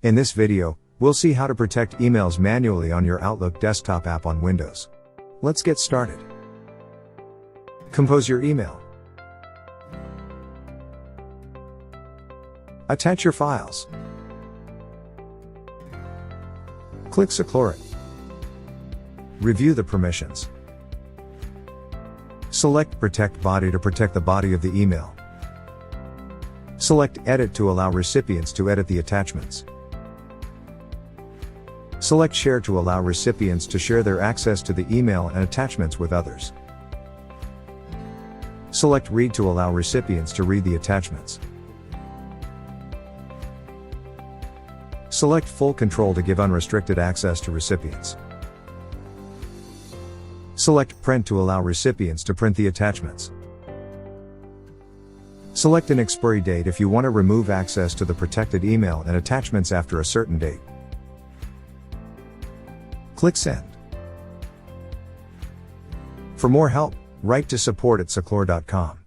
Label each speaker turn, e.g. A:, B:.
A: In this video, we'll see how to protect emails manually on your Outlook desktop app on Windows. Let's get started. Compose your email. Attach your files. Click Seclore it. Review the permissions. Select Protect Body to protect the body of the email. Select Edit to allow recipients to edit the attachments. Select Share to allow recipients to share their access to the email and attachments with others. Select Read to allow recipients to read the attachments. Select Full Control to give unrestricted access to recipients. Select Print to allow recipients to print the attachments. Select an expiry date if you want to remove access to the protected email and attachments after a certain date. Click Send. For more help, write to support@seclore.com.